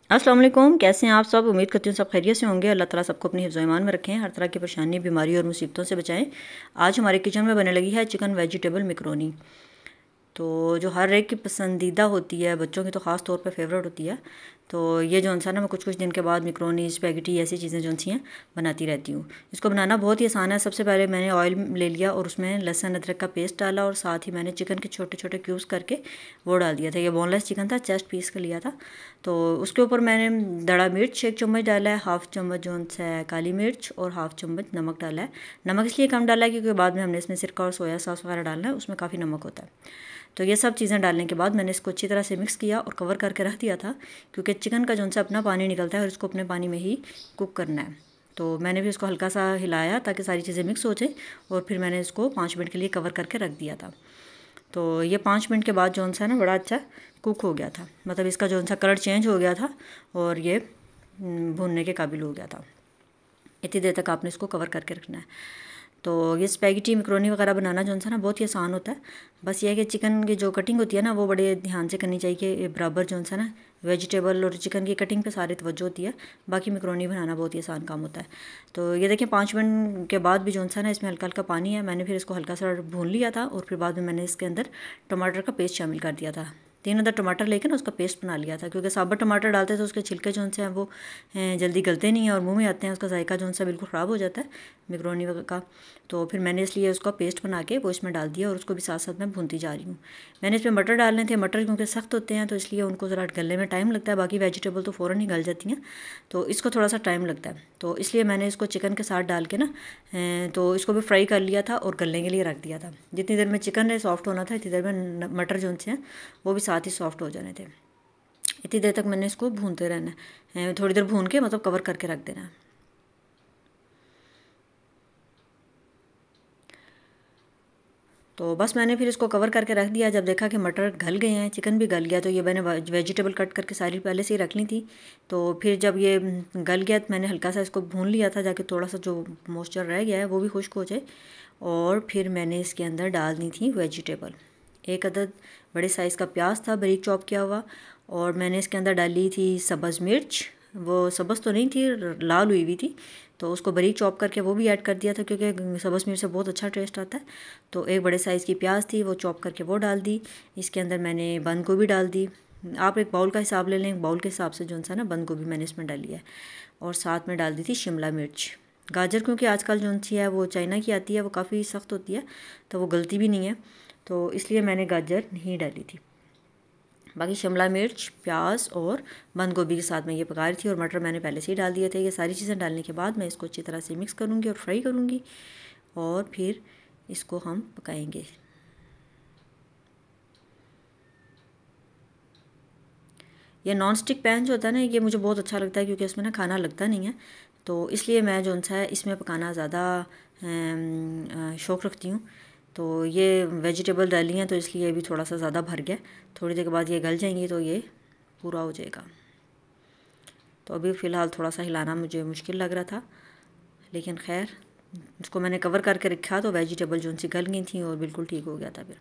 अस्सलाम वालेकुम। कैसे हैं आप सब? उम्मीद करती हूँ सब खैरियत से होंगे। अल्लाह ताला सबको अपनी हिफ्ज़ ईमान में रखें, हर तरह की परेशानी, बीमारी और मुसीबतों से बचाएं। आज हमारे किचन में बनने लगी है चिकन वेजिटेबल मैकरोनी। तो जो हर एक की पसंदीदा होती है, बच्चों की तो ख़ास तौर पे फेवरेट होती है। तो ये जो ना मैं कुछ कुछ दिन के बाद मैकरोनी, स्पैगेटी ऐसी चीज़ें जो सी हैं बनाती रहती हूँ। इसको बनाना बहुत ही आसान है। सबसे पहले मैंने ऑयल ले लिया और उसमें लहसुन अदरक का पेस्ट डाला और साथ ही मैंने चिकन के छोटे छोटे क्यूब्स करके वो डाल दिया था। ये बोनलेस चिकन था, चेस्ट पीस का लिया था। तो उसके ऊपर मैंने दड़ा मिर्च 1 चम्मच डाला है, हाफ़ चम्मच जो है काली मिर्च और हाफ़ चम्मच नमक डाला है। नमक इसलिए कम डाला है क्योंकि बाद में हमने इसमें सिरका और सोया सॉस वगैरह डालना है, उसमें काफ़ी नमक होता है। तो ये सब चीज़ें डालने के बाद मैंने इसको अच्छी तरह से मिक्स किया और कवर करके रख दिया था, क्योंकि चिकन का जो सा अपना पानी निकलता है और इसको अपने पानी में ही कुक करना है। तो मैंने भी इसको हल्का सा हिलाया ताकि सारी चीज़ें मिक्स हो जाए और फिर मैंने इसको 5 मिनट के लिए कवर करके रख दिया था। तो ये 5 मिनट के बाद जो सा ना बड़ा अच्छा कुक हो गया था, मतलब इसका जो सा कलर चेंज हो गया था और ये भूनने के काबिल हो गया था। इतनी देर तक आपने इसको कवर करके रखना है। तो ये स्पैगेटी मैकरोनी वगैरह बनाना जो है ना बहुत ही आसान होता है। बस ये है कि चिकन की जो कटिंग होती है ना वो बड़े ध्यान से करनी चाहिए कि बराबर जो है ना वेजिटेबल और चिकन की कटिंग पे सारी तवज्जो होती है। बाकी मैकरोनी बनाना बहुत ही आसान काम होता है। तो ये देखिए 5 मिनट के बाद भी जो है ना इसमें हल्का हल्का पानी है। मैंने फिर इसको हल्का सा भून लिया था और फिर बाद में मैंने इसके अंदर टमाटर का पेस्ट शामिल कर दिया था। 3 अदर टमाटर लेकर ना उसका पेस्ट बना लिया था, क्योंकि साबुत टमाटर डालते तो उसके छिलके जो हैं वो जल्दी गलते नहीं हैं और मुंह में आते हैं, उसका जायका जो सा बिल्कुल ख़राब हो जाता है मैकरोनी का। तो फिर मैंने इसलिए उसका पेस्ट बना के वो इसमें डाल दिया और उसको भी साथ साथ मैं भूनती जा रही हूँ। मैंने इसमें मटर डालने थे, मटर क्योंकि सख्त होते हैं तो इसलिए उनको ज़रा गलने में टाइम लगता है। बाकी वेजिटेबल तो फ़ौरन ही गल जाती हैं, तो इसको थोड़ा सा टाइम लगता है। तो इसलिए मैंने इसको चिकन के साथ डाल के ना तो इसको भी फ्राई कर लिया था और गलने के लिए रख दिया था। जितनी देर में चिकन ने सॉफ्ट होना था इतनी देर में मटर जो हैं वो भी साथ ही सॉफ्ट हो जाने थे। इतनी देर तक मैंने इसको भूनते रहना है, थोड़ी देर भून के मतलब कवर करके रख देना है। तो बस मैंने फिर इसको कवर करके रख दिया। जब देखा कि मटर गल गए हैं, चिकन भी गल गया, तो ये मैंने वेजिटेबल कट करके सारी पहले से ही रख ली थी। तो फिर जब ये गल गया तो मैंने हल्का सा इसको भून लिया था, जाके थोड़ा सा जो मॉइस्चर रह गया है वो भी खुश्क हो जाए। और फिर मैंने इसके अंदर डाल दी थी वेजिटेबल। 1 अदद बड़े साइज़ का प्याज था बारीक चॉप किया हुआ, और मैंने इसके अंदर डाली थी सब्ज़ मिर्च। वो सब्ज़ तो नहीं थी, लाल हुई हुई थी, तो उसको बारीक चॉप करके वो भी ऐड कर दिया था, क्योंकि सब्ज़ मिर्च से बहुत अच्छा टेस्ट आता है। तो 1 बड़े साइज़ की प्याज थी, वो चॉप करके वो डाल दी। इसके अंदर मैंने बंद गोभी डाल दी। आप एक बाउल का हिसाब ले लें, एक बाउल के हिसाब से जो सा ना बंद गोभी मैंने इसमें डाली है। और साथ में डाल दी थी शिमला मिर्च। गाजर क्योंकि आजकल जो सी है वो चाइना की आती है, वो काफ़ी सख्त होती है, तो वो गलती भी नहीं है, तो इसलिए मैंने गाजर नहीं डाली थी। बाकी शिमला मिर्च, प्याज और बंद गोभी के साथ में ये पका रही थी, और मटर मैंने पहले से ही डाल दिए थे। ये सारी चीज़ें डालने के बाद मैं इसको अच्छी तरह से मिक्स करूँगी और फ्राई करूँगी, और फिर इसको हम पकाएंगे। ये नॉन स्टिक पैन जो होता है ना, ये मुझे बहुत अच्छा लगता है, क्योंकि इसमें ना खाना लगता नहीं है। तो इसलिए मैं जो सा है इसमें पकाना ज़्यादा शौक़ रखती हूँ। तो ये वेजिटेबल डाली हैं तो इसलिए भी थोड़ा सा ज़्यादा भर गया। थोड़ी देर के बाद ये गल जाएंगी तो ये पूरा हो जाएगा। तो अभी फ़िलहाल थोड़ा सा हिलाना मुझे मुश्किल लग रहा था, लेकिन खैर इसको मैंने कवर करके रखा तो वेजिटेबल जो सी गल गई थी और बिल्कुल ठीक हो गया था। फिर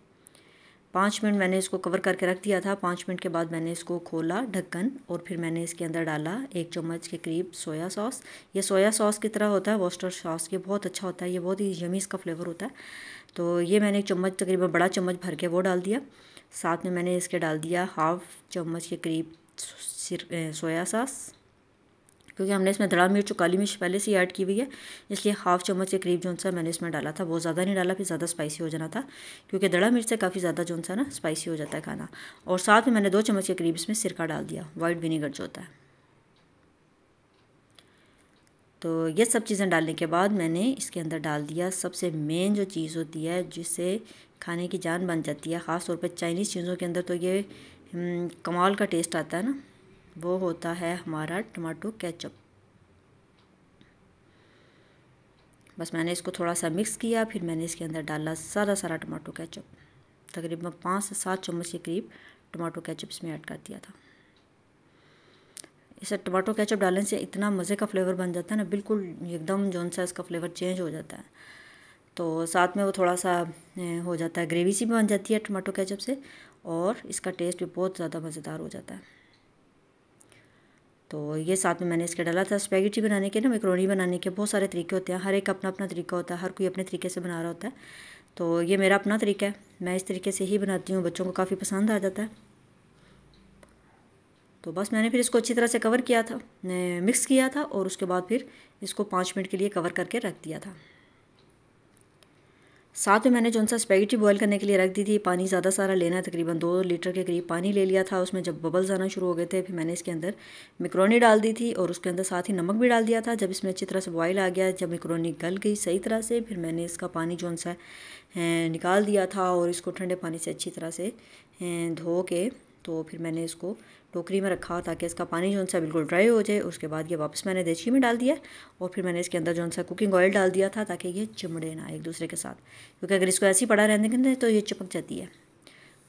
5 मिनट मैंने इसको कवर करके रख दिया था। 5 मिनट के बाद मैंने इसको खोला ढक्कन, और फिर मैंने इसके अंदर डाला 1 चम्मच के करीब सोया सॉस। ये सोया सॉस की तरह होता है, वॉस्टर सॉस, ये बहुत अच्छा होता है, ये बहुत ही यमी इसका फ्लेवर होता है। तो ये मैंने 1 चम्मच तकरीबन बड़ा चम्मच भर के वो डाल दिया। साथ में मैंने इसके डाल दिया हाफ़ चम्मच के करीब सोया सॉस, क्योंकि हमने इसमें धड़ा मिर्च और काली मिर्च पहले से ही ऐड की हुई है, इसलिए हाफ़ चम्मच के करीब जो सा मैंने इसमें डाला था। बहुत ज़्यादा नहीं डाला, फिर ज़्यादा स्पाइसी हो जाना था, क्योंकि धड़ा मिर्च से काफ़ी ज़्यादा जो सा ना स्पाइसी हो जाता है खाना। और साथ में मैंने 2 चम्मच के करीब इसमें सिरका डाल दिया, वाइट विनीगर जो होता है। तो ये सब चीज़ें डालने के बाद मैंने इसके अंदर डाल दिया सबसे मेन जो चीज़ होती है, जिससे खाने की जान बन जाती है, ख़ास तौर पे चाइनीज़ चीज़ों के अंदर तो ये कमाल का टेस्ट आता है ना, वो होता है हमारा टमाटो केचप। बस मैंने इसको थोड़ा सा मिक्स किया, फिर मैंने इसके अंदर डाला सारा टमाटो केचप। तकरीबन 5 से 7 चम्मच के करीब टमाटो केचप इसमें ऐड कर दिया था। इसे टमाटो केचप डालने से इतना मज़े का फ्लेवर बन जाता है ना, बिल्कुल एकदम जो सा इसका फ्लेवर चेंज हो जाता है। तो साथ में वो थोड़ा सा हो जाता है, ग्रेवी सी भी बन जाती है टमाटो केचप से, और इसका टेस्ट भी बहुत ज़्यादा मज़ेदार हो जाता है। तो ये साथ में मैंने इसके डाला था। स्पैगेटी बनाने के ना, मैक्रोनी बनाने के बहुत सारे तरीके होते हैं, हर एक अपना अपना तरीका होता है, हर कोई अपने तरीके से बना रहा होता है। तो ये मेरा अपना तरीका है, मैं इस तरीके से ही बनाती हूँ, बच्चों को काफ़ी पसंद आ जाता है। तो बस मैंने फिर इसको अच्छी तरह से कवर किया था, मिक्स किया था और उसके बाद फिर इसको 5 मिनट के लिए कवर करके रख दिया था। साथ में मैंने जो सा स्पैगेटी बॉईल करने के लिए रख दी थी। पानी ज़्यादा सारा लेना है, तकरीबन 2 लीटर के करीब पानी ले लिया था। उसमें जब बबल्स आना शुरू हो गए थे, फिर मैंने इसके अंदर मैक्रोनी डाल दी थी और उसके अंदर साथ ही नमक भी डाल दिया था। जब इसमें अच्छी तरह से बॉईल आ गया, जब मैक्रोनी गल गई सही तरह से, फिर मैंने इसका पानी जो सा निकाल दिया था और इसको ठंडे पानी से अच्छी तरह से धो के तो फिर मैंने इसको टोकरी में रखा ताकि इसका पानी जो सा बिल्कुल ड्राई हो जाए। उसके बाद ये वापस मैंने देचकी में डाल दिया और फिर मैंने इसके अंदर जो सा कुकिंग ऑयल डाल दिया था ताकि ये चिमड़े ना एक दूसरे के साथ, क्योंकि अगर इसको ऐसे ही पड़ा रहने के तो ये चिपक जाती है,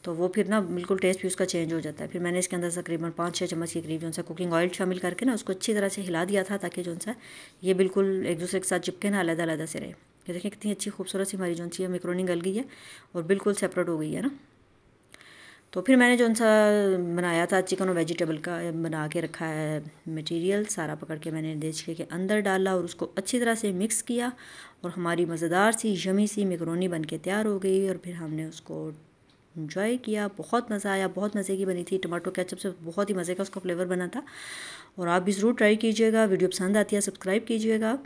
तो वो फिर ना बिल्कुल टेस्ट भी उसका चेंज हो जाता है। फिर मैंने इसके अंदर तकरीबन 5-6 चम्मच के करीब जो सा कुकिंग ऑयल शामिल करके ना उसको अच्छी तरह से हिला दिया था ताकि जो सा ये बिल्कुल एक दूसरे के साथ चिपके ना, अलग अलग से रहे। ये देखिए कितनी अच्छी खूबसूरत सी हमारी जो सी मैक्रोनी गल गई है और बिल्कुल सेपरेट हो गई है ना। तो फिर मैंने जो सा बनाया था चिकन और वेजिटेबल का बना के रखा है मटेरियल, सारा पकड़ के मैंने देचके के अंदर डाला और उसको अच्छी तरह से मिक्स किया और हमारी मज़ेदार सी यमी सी मैक्रोनी बन के तैयार हो गई। और फिर हमने उसको इंजॉय किया, बहुत मज़ा आया, बहुत मज़े की बनी थी। टमाटो केचप से बहुत ही मज़े का उसका फ्लेवर बना था और आप भी ज़रूर ट्राई कीजिएगा। वीडियो पसंद आती है सब्सक्राइब कीजिएगा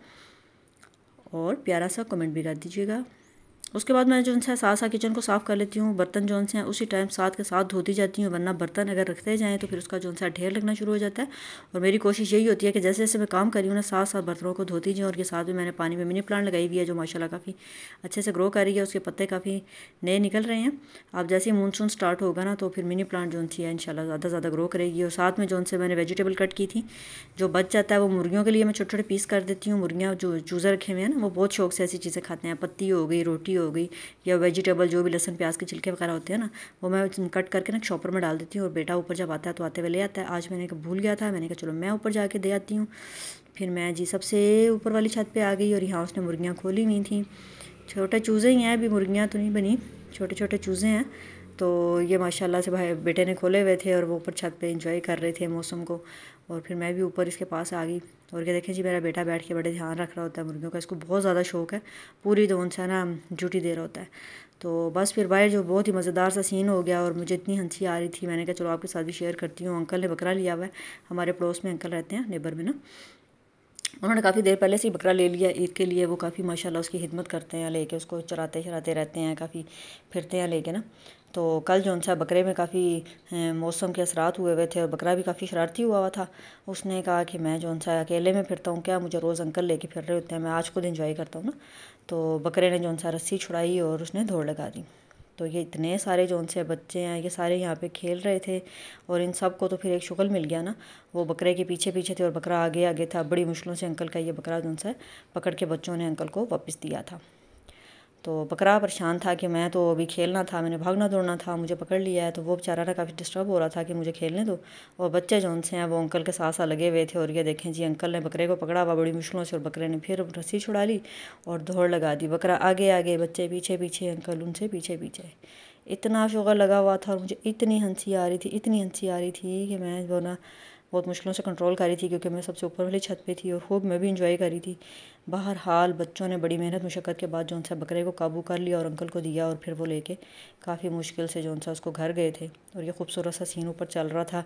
और प्यारा सा कमेंट भी कर दीजिएगा। उसके बाद मैं जो है साथ किचन को साफ़ कर लेती हूँ। बर्तन जो हैं उसी टाइम साथ के साथ धोती जाती हूँ, वरना बर्तन अगर रखते जाएँ तो फिर उसका जो है ढेर लगना शुरू हो जाता है। और मेरी कोशिश यही होती है कि जैसे जैसे मैं काम कर रही हूँ ना, साथ साथ बर्तनों को धोती जाऊँ। और ये साथ में मैंने पानी में मिनी प्लांट लगाई हुई है जो माशाल्लाह काफ़ी अच्छे से ग्रो कर रही है, उसके पत्ते काफ़ी नए निकल रहे हैं। अब जैसे ही मानसून स्टार्ट होगा ना तो फिर मिनी प्लांट जो है इंशाल्लाह ज़्यादा ग्रो करेगी। और साथ में जो से मैंने वेजिटेबल कट की थी, जो बच जाता है वो मुर्गियों के लिए मैं छोटे छोटे पीस कर देती हूँ। मुर्गियाँ जो चूज़े रखे हुए हैं ना वो बहुत शौक से ऐसी चीज़ें खाते हैं, पत्ती हो गई, रोटी हो गई या वेजिटेबल जो भी लहसुन प्याज के छिलके वगैरह होते हैं ना, वो मैं कट करके ना शॉपर में डाल देती हूँ। और बेटा ऊपर जब आता है तो आते हुए ले आता है। आज मैंने भूल गया था, मैंने कहा चलो मैं ऊपर जाके दे आती हूँ। फिर मैं जी सबसे ऊपर वाली छत पे आ गई और यहाँ उसने मुर्गियाँ खोली हुई थी। छोटे चूज़े ही हैं, अभी मुर्गियाँ तो नहीं बनी, छोटे छोटे चूज़े हैं। तो ये माशाल्लाह से भाई बेटे ने खोले हुए थे और वो ऊपर छत पे एंजॉय कर रहे थे मौसम को। और फिर मैं भी ऊपर इसके पास आ गई और ये देखें जी मेरा बेटा बैठ के बड़े ध्यान रख रहा होता है मुर्गियों का, इसको बहुत ज़्यादा शौक़ है, पूरी तो उनसे ना ड्यूटी दे रहा होता है। तो बस फिर बाहर जो बहुत ही मज़ेदार सा सीन हो गया और मुझे इतनी हंसी आ रही थी, मैंने कहा चलो आपके साथ भी शेयर करती हूँ। अंकल ने बकरा लिया हुआ है, हमारे पड़ोस में अंकल रहते हैं नेबर में ना, उन्होंने काफ़ी देर पहले से ही बकरा ले लिया ईद के लिए। वो काफ़ी माशाल्लाह उसकी खिदमत करते हैं, लेके उसको चराते रहते हैं, काफ़ी फिरते हैं लेके ना। तो कल जो सा बकरे में काफ़ी मौसम के असरात हुए थे और बकरा भी काफ़ी शरारती हुआ था। उसने कहा कि मैं जो सा अकेले में फिरता हूँ क्या, मुझे रोज़ अंकल लेके फिर रहे होते हैं, मैं आज खुद इंजॉय करता हूँ ना। तो बकरे ने जो सा रस्सी छुड़ाई और उसने दौड़ लगा दी। तो ये इतने सारे जो उनसे बच्चे हैं ये सारे यहाँ पे खेल रहे थे और इन सब को तो फिर एक शुगल मिल गया ना, वो बकरे के पीछे पीछे थे और बकरा आगे आगे था। बड़ी मुश्किलों से अंकल का ये बकरा जो सा पकड़ के बच्चों ने अंकल को वापस दिया था। तो बकरा परेशान था कि मैं तो अभी खेलना था, मैंने भागना दौड़ना था, मुझे पकड़ लिया है। तो वो बेचारा ना काफ़ी डिस्टर्ब हो रहा था कि मुझे खेलने दो। और बच्चे जो उनसे हैं वो अंकल के साथ साथ लगे हुए थे। और ये देखें जी अंकल ने बकरे को पकड़ा हुआ बड़ी मुश्किलों से और बकरे ने फिर रस्सी छुड़ा ली और दौड़ लगा दी। बकरा आगे आगे, बच्चे पीछे पीछे, अंकल उनसे पीछे पीछे। इतना शुगर लगा हुआ था और मुझे इतनी हंसी आ रही थी, इतनी हंसी आ रही थी कि मैं वो ना बहुत मुश्किलों से कंट्रोल कर रही थी, क्योंकि मैं सबसे ऊपर वाली छत पे थी और खूब मैं भी इंजॉय कर रही थी। बहरहाल बच्चों ने बड़ी मेहनत मुशक्क़त के बाद जो सा बकरे को काबू कर लिया और अंकल को दिया और फिर वो लेके काफ़ी मुश्किल से जो सा उसको घर गए थे। और ये खूबसूरत सा सीन ऊपर चल रहा था।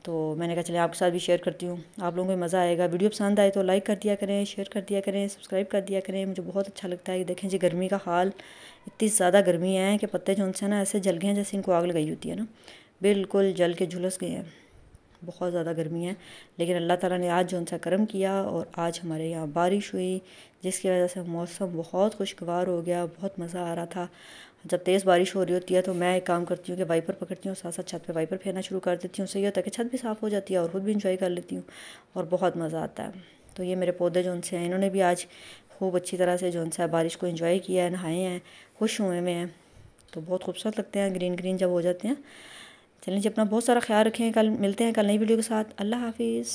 तो मैंने कहा चलिए आपके साथ भी शेयर करती हूँ, आप लोगों को मज़ा आएगा। वीडियो पसंद आए तो लाइक कर दिया करें, शेयर कर दिया करें, सब्सक्राइब कर दिया करें, मुझे बहुत अच्छा लगता है। ये देखें जी गर्मी का हाल, इतनी ज़्यादा गर्मी है कि पत्ते जो उनसे ना ऐसे जल गए हैं जैसे इनको आग लगाई होती है ना, बिल्कुल जल के झुलस गए हैं। बहुत ज़्यादा गर्मी है, लेकिन अल्लाह ताला ने आज जो सा करम किया और आज हमारे यहाँ बारिश हुई, जिसकी वजह से मौसम बहुत खुशगवार हो गया, बहुत मज़ा आ रहा था। जब तेज़ बारिश हो रही होती है तो मैं एक काम करती हूँ कि वाइपर पकड़ती हूँ, साथ साथ छत पे वाइपर फेरना शुरू कर देती हूँ। सही होता है कि छत भी साफ़ हो जाती है और ख़ुद भी इंजॉय कर लेती हूँ और बहुत मज़ा आता है। तो ये मेरे पौधे जो उनसे हैं इन्होंने भी आज खूब अच्छी तरह से जो सा बारिश को इंजॉय किया है, नहाए हैं, खुश हुए में हैं। तो बहुत खूबसूरत लगते हैं ग्रीन ग्रीन जब हो जाते हैं। चलिए जी अपना बहुत सारा ख्याल रखें, कल मिलते हैं कल नई वीडियो के साथ। अल्लाह हाफिज़।